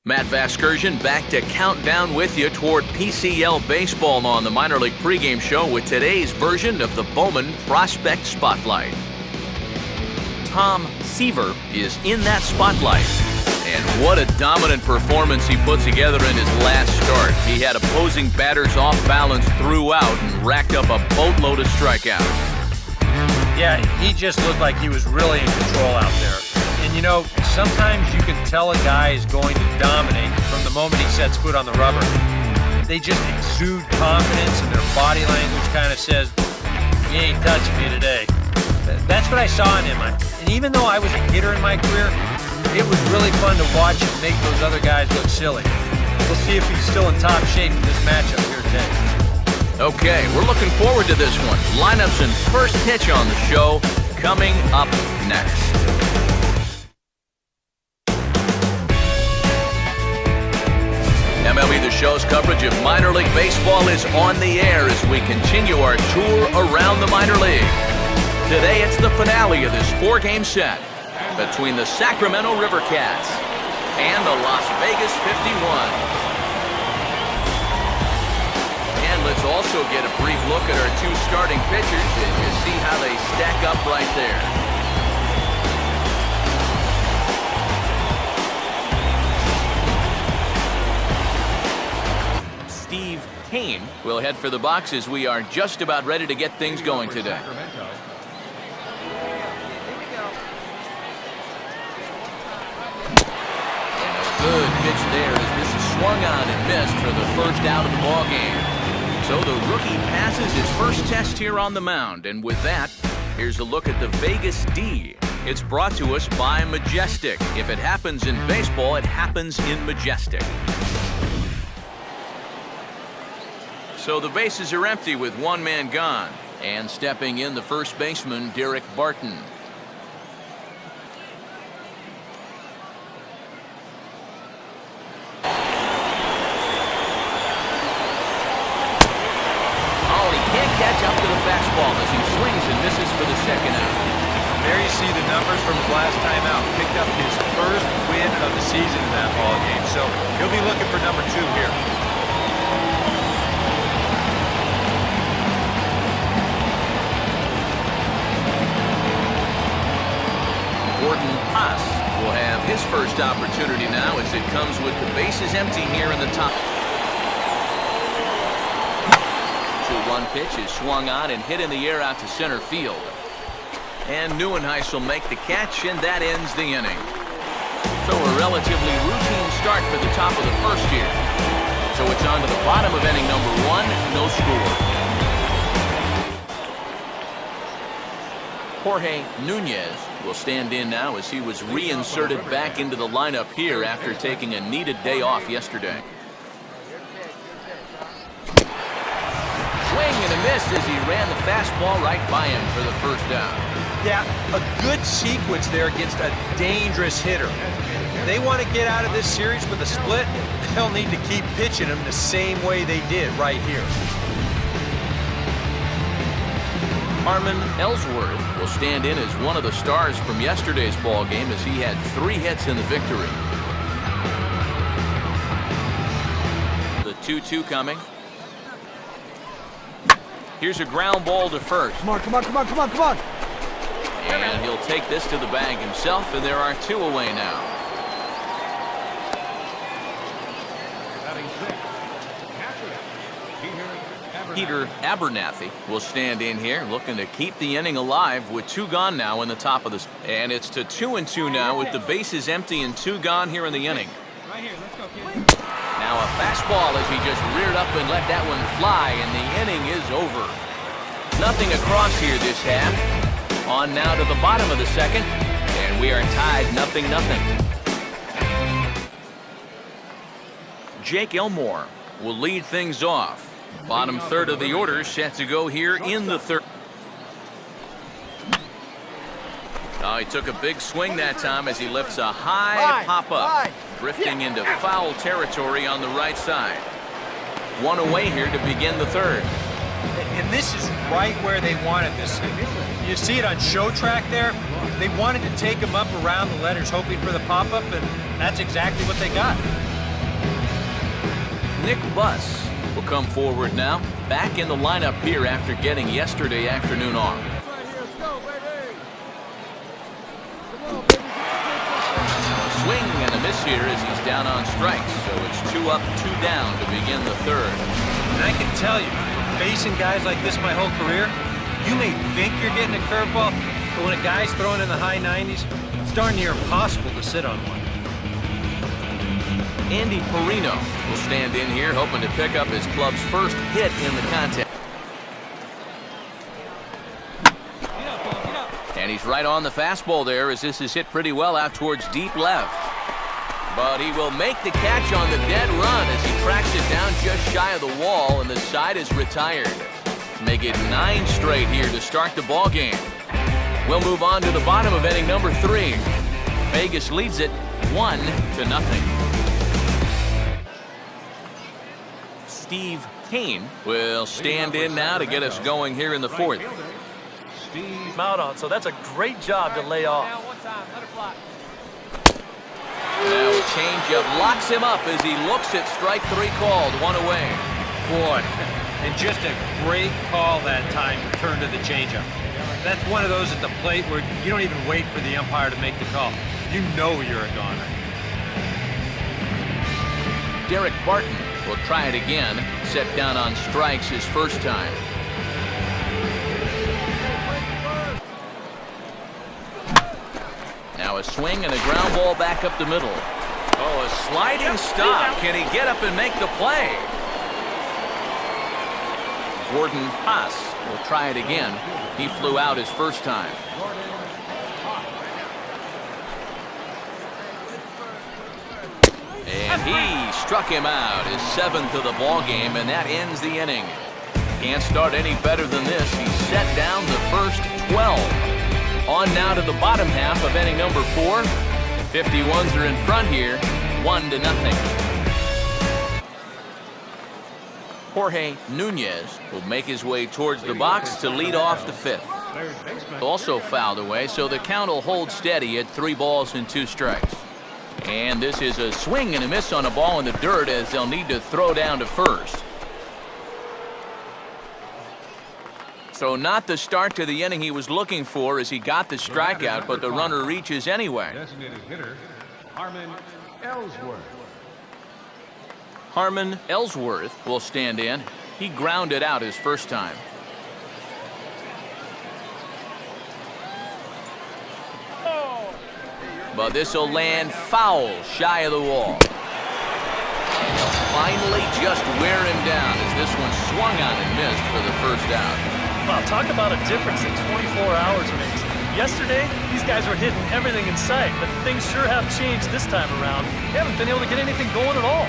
Matt Vasgersian back to count down with you toward PCL baseball on the minor league pregame show with today's version of the Bowman Prospect Spotlight. Tom Seaver is in that spotlight. And what a dominant performance he put together in his last start. He had opposing batters off balance throughout and racked up a boatload of strikeouts. Yeah, he just looked like he was really in control out there. And you know, sometimes you can tell a guy is going to dominate from the moment he sets foot on the rubber. They just exude confidence, and their body language kind of says, "You ain't touching me today." That's what I saw in him. And even though I was a hitter in my career, it was really fun to watch him make those other guys look silly. We'll see if he's still in top shape in this matchup here today. Okay, we're looking forward to this one. Lineups and first pitch on the show coming up next. MLB The Show's coverage of minor league baseball is on the air as we continue our tour around the minor league. Today it's the finale of this four-game set between the Sacramento River Cats and the Las Vegas 51. And let's also get a brief look at our two starting pitchers and you see how they stack up right there. Steve Kane will head for the box as we are just about ready to get things going today. Good pitch there as this is swung on and missed for the first out of the ball game. So the rookie passes his first test here on the mound, and with that, here's a look at the Vegas D. It's brought to us by Majestic. If it happens in baseball, it happens in Majestic. So the bases are empty with one man gone, and stepping in the first baseman, Derek Barton. Catch up to the fastball as he swings and misses for the second out. There you see the numbers from his last time out. Picked up his first win of the season in that ball game, so he'll be looking for number 2 here. Gordon Haas will have his first opportunity now as it comes with the bases empty here in the top. One pitch is swung on and hit in the air out to center field. And Neuenhuis will make the catch, and that ends the inning. So a relatively routine start for the top of the first here. So it's on to the bottom of inning number 1, no score. Jorge Nunez will stand in now as he was reinserted back into the lineup here after taking a needed day off yesterday. Swing and a miss as he ran the fastball right by him for the first down. Yeah, a good sequence there against a dangerous hitter. If they want to get out of this series with a split, they'll need to keep pitching him the same way they did right here. Harmon Ellsworth will stand in as one of the stars from yesterday's ball game as he had 3 hits in the victory. The 2-2 coming. Here's a ground ball to first. Come on, come on, come on, come on, come on. And he'll take this to the bag himself, and there are 2 away now. Peter Abernathy will stand in here looking to keep the inning alive with 2 gone now in the top of this. And it's to 2-2 now with the bases empty and 2 gone here in the inning. Right here, let's go, kid. Now a fastball as he just reared up and let that one fly, and the inning is over. Nothing across here this half. On now to the bottom of the second, and we are tied 0-0. Jake Elmore will lead things off. Bottom third of the order set to go here in the third. Oh, he took a big swing that time as he lifts a high pop-up, drifting into foul territory on the right side. 1 away here to begin the third. And this is right where they wanted this. You see it on show track there. They wanted to take him up around the letters, hoping for the pop-up, and that's exactly what they got. Buss will come forward now, back in the lineup here after getting yesterday afternoon off. Right here, let's go, baby. Come on, baby. Swing and a miss here as he's down on strikes, so it's 2 up, 2 down to begin the third. And I can tell you, facing guys like this my whole career, you may think you're getting a curveball, but when a guy's throwing in the high 90s, it's darn near impossible to sit on one. Andy Perino will stand in here, hoping to pick up his club's first hit in the contest. And he's right on the fastball there as this is hit pretty well out towards deep left. But he will make the catch on the dead run as he tracks it down just shy of the wall, and the side is retired. Make it 9 straight here to start the ball game. We'll move on to the bottom of inning number 3. Vegas leads it 1-0. Steve Kane will stand in now to get us going here in the 4th. Out on, so that's a great job to lay off. Now a changeup locks him up as he looks at strike 3 called, 1 away. Boy, and just a great call that time to turn to the changeup. That's one of those at the plate where you don't even wait for the umpire to make the call. You know you're a goner. Derek Barton will try it again, set down on strikes his first time. Now a swing and a ground ball back up the middle. Oh, a sliding stop. Can he get up and make the play? Gordon Haas will try it again. He flew out his first time. And he struck him out, his 7th of the ball game, and that ends the inning. Can't start any better than this. He set down the first 12. On now to the bottom half of inning number 4. 51s are in front here, 1-0. Jorge Nunez will make his way towards the box to lead off the 5th. Also fouled away, so the count will hold steady at 3 balls and 2 strikes. And this is a swing and a miss on a ball in the dirt as they'll need to throw down to first. So not the start to the inning he was looking for as he got the strikeout, but the runner reaches anyway. Designated hitter, Harmon Ellsworth. Harmon Ellsworth will stand in. He grounded out his first time. But this will land foul shy of the wall. And he'll finally just wear him down as this one swung on and missed for the first out. Wow, talk about a difference that 24 hours makes. Yesterday, these guys were hitting everything in sight, but things sure have changed this time around. They haven't been able to get anything going at all.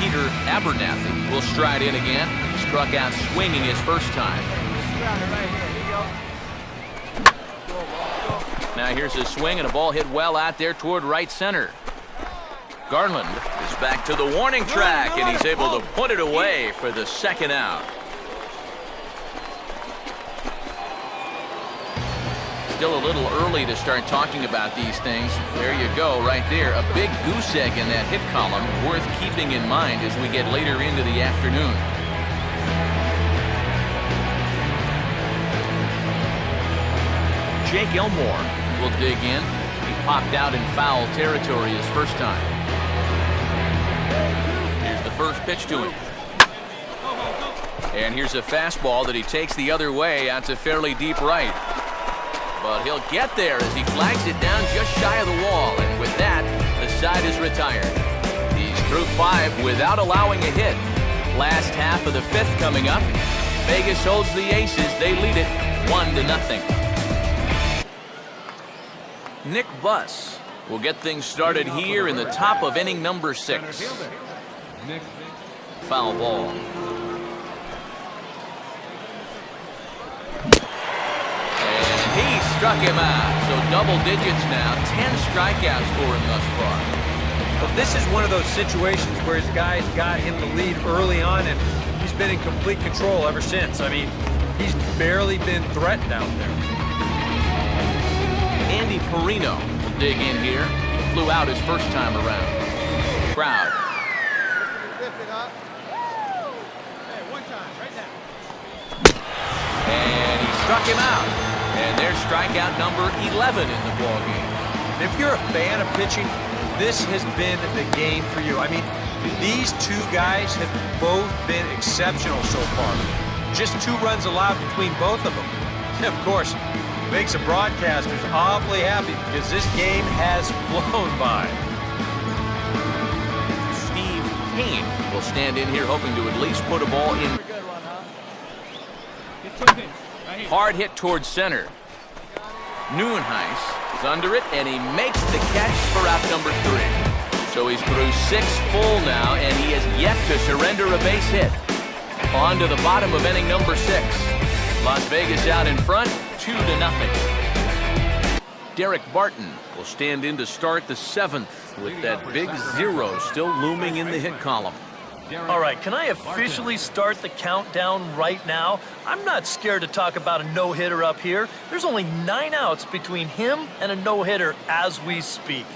Peter Abernathy will stride in again. Struck out swinging his first time. Now here's a swing and a ball hit well out there toward right center. Garland is back to the warning track, and he's able to put it away for the second out. Still a little early to start talking about these things. There you go, right there. A big goose egg in that hit column, worth keeping in mind as we get later into the afternoon. Jake Elmore will dig in. He popped out in foul territory his first time. Here's the first pitch to him. And here's a fastball that he takes the other way out to fairly deep right. But he'll get there as he flags it down just shy of the wall. And with that, the side is retired. He's through 5 without allowing a hit. Last half of the 5th coming up. Vegas holds the Aces. They lead it 1-0. Nick Buss will get things started here in the top of inning number 6. Foul ball. And he struck him out. So double digits now. 10 strikeouts for him thus far. But this is one of those situations where his guys got him the lead early on, and he's been in complete control ever since. I mean, he's barely been threatened out there. Andy Perino will dig in here. He flew out his first time around. Crowd lift it up. Hey, one time, right now. And he struck him out. And there's strikeout number 11 in the ballgame. If you're a fan of pitching, this has been the game for you. I mean, these two guys have both been exceptional so far. Just 2 runs allowed between both of them. And of course, makes the broadcasters awfully happy because this game has flown by. Steve Kane will stand in here hoping to at least put a ball in. Good one, huh? Hard hit towards center. Neuenhuis is under it, and he makes the catch for out number 3. So he's through 6 full now, and he has yet to surrender a base hit. On to the bottom of inning number 6. Las Vegas out in front, 2-0. Derek Barton will stand in to start the 7th with that big 0 still looming in the hit column. All right, can I officially start the countdown right now? I'm not scared to talk about a no-hitter up here. There's only 9 outs between him and a no-hitter as we speak.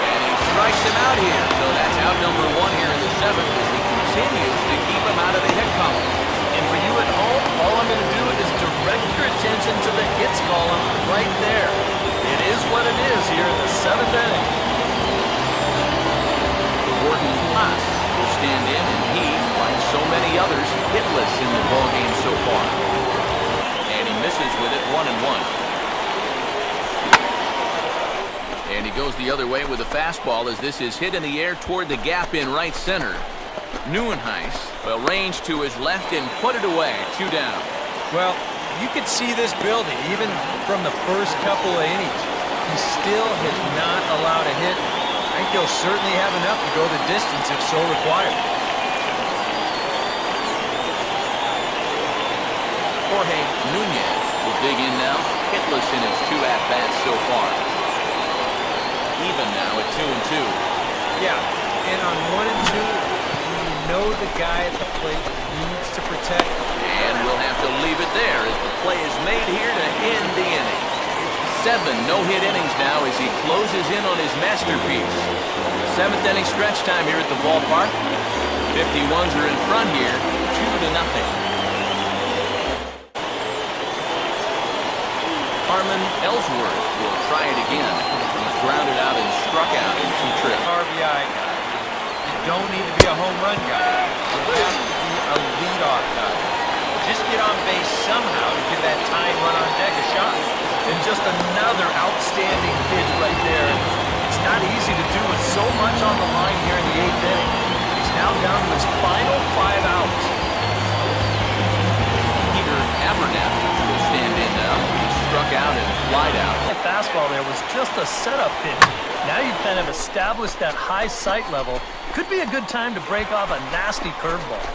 And he strikes him out here, so that's out number 1 here in the 7th as he continues to keep him out of the hit column. And for you at home, all I'm going to do is direct your attention to the hits column right there. It is what it is here in the 7th inning. Gordon Haas will stand in, and he, like so many others, hitless in the ballgame so far. And he misses with it 1-1. And he goes the other way with a fastball as this is hit in the air toward the gap in right center. Neuenhuis will range to his left and put it away, 2 down. Well, you could see this building even from the first couple of innings. He still has not allowed a hit. I think he'll certainly have enough to go the distance if so required. Jorge Nunez will dig in now, hitless in his 2 at-bats so far. Even now at 2-2. Yeah, and on 1 and 2, you know the guy at the plate needs to protect. And we'll have to leave it there as the play is made here to end the inning. 7 no-hit innings now as he closes in on his masterpiece. 7th inning stretch time here at the ballpark. 51s are in front here, 2-0. Harmon Ellsworth will try it again. He's grounded out and struck out in 2 trips. RBI guy. You don't need to be a home run guy. You have to be a leadoff guy. Just get on base somehow to give that tying run on deck a shot. And just another outstanding pitch right there. It's not easy to do with so much on the line here in the 8th inning. He's now down to his final 5 outs. Peter Abernathy will stand in now. He struck out and flied out. The fastball there was just a setup pitch. Now you've kind of established that high sight level. Could be a good time to break off a nasty curveball.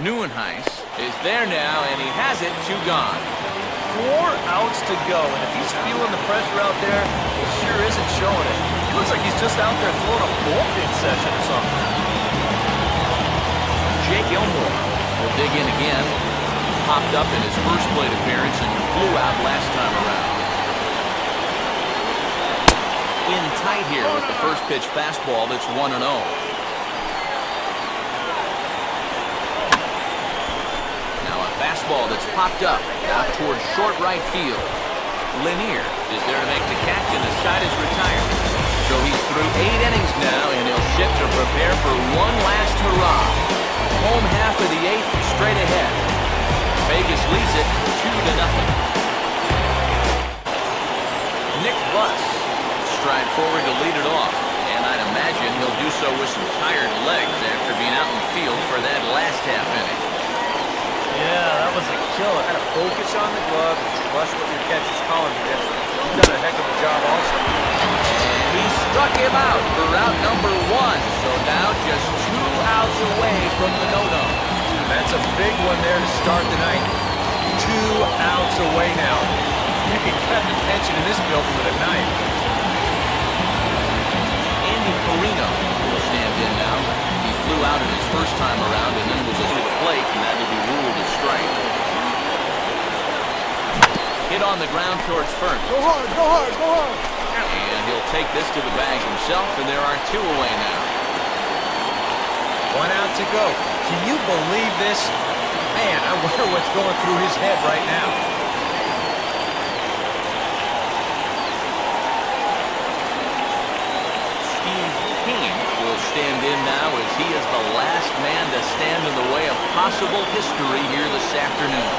Neuenhuis is there now, and he has it 2 gone. 4 outs to go, and if he's feeling the pressure out there, he sure isn't showing it. He looks like he's just out there throwing a bullpen session or something. Jake Elmore will dig in again. Popped up in his first plate appearance and flew out last time around. In tight here with the first pitch fastball that's 1-0. Fastball that's popped up out towards short right field. Lanier is there to make the catch, and the side is retired. So he's through 8 innings now, and he'll sit to prepare for one last hurrah. Home half of the 8th straight ahead. Vegas leads it 2-0. Nick Buss stride forward to lead it off, and I'd imagine he'll do so with some tired legs after being out in the field for that last half inning. Yeah, that was a killer. Kind of focus on the glove and trust what your catch is calling you. He's done a heck of a job also. And he struck him out for route number 1. So now just 2 outs away from the no-no. That's a big one there to start the night. 2 outs away now. You can cut the tension in this building with a knife. Andy Carino will stand in now. He flew out in his first time around and then was over the plate, and that will be ruled a strike. Hit on the ground towards first. Go hard, go hard, go hard. And And he'll take this to the bag himself, and there are 2 away now. 1 out to go. Can you believe this? Man, I wonder what's going through his head right now. Will stand in now as he is the last man to stand in the way of possible history here this afternoon.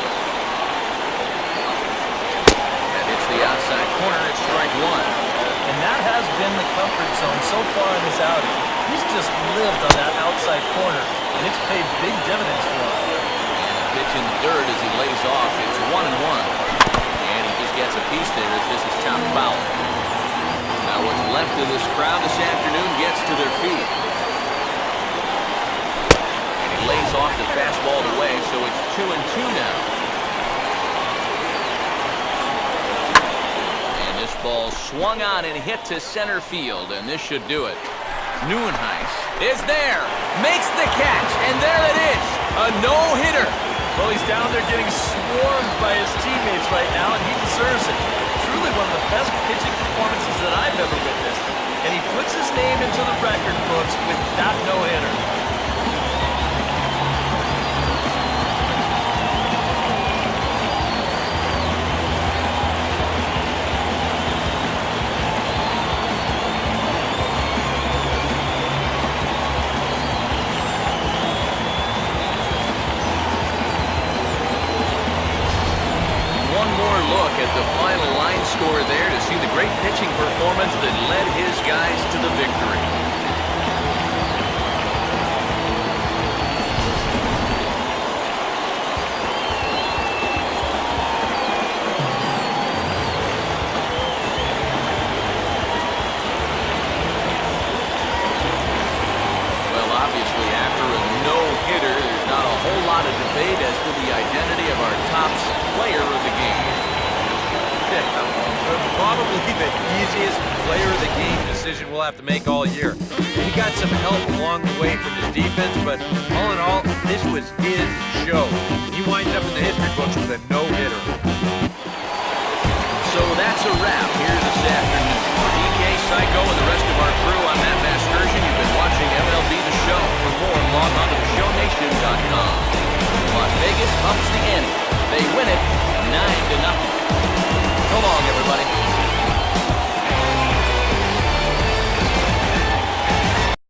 And it's the outside corner. It's strike 1. And that has been the comfort zone so far in this outing. He's just lived on that outside corner, and it's paid big dividends for him. And a pitch in the dirt as he lays off. It's 1-1. And he just gets a piece there as this is chopped foul. Now what's left of this crowd this afternoon gets to their feet. And he lays off the fastball away, so it's 2-2 now. And this ball swung on and hit to center field, and this should do it. Neuenhuis is there, makes the catch, and there it is, a no-hitter. Well, he's down there getting swarmed by his teammates right now, and he deserves it. Truly one of the best pitching performances that I've ever witnessed. And he puts his name into the record books with that no-hitter. Look at the final line score there to see the great pitching performance that led his guys to the victory. Well, obviously, after a no-hitter, there's not a whole lot of debate as to the identity of our top player of the game. Probably the easiest player of the game decision we'll have to make all year. He got some help along the way from his defense, but all in all, this was his show. He winds up in the history books with a no-hitter. So that's a wrap here this afternoon. For DK, Psycho, and the rest of our crew, I'm Matt Vasgersian. You've been watching MLB The Show. For more, log on to theShowNation.com. Las Vegas ups the ante. They win it.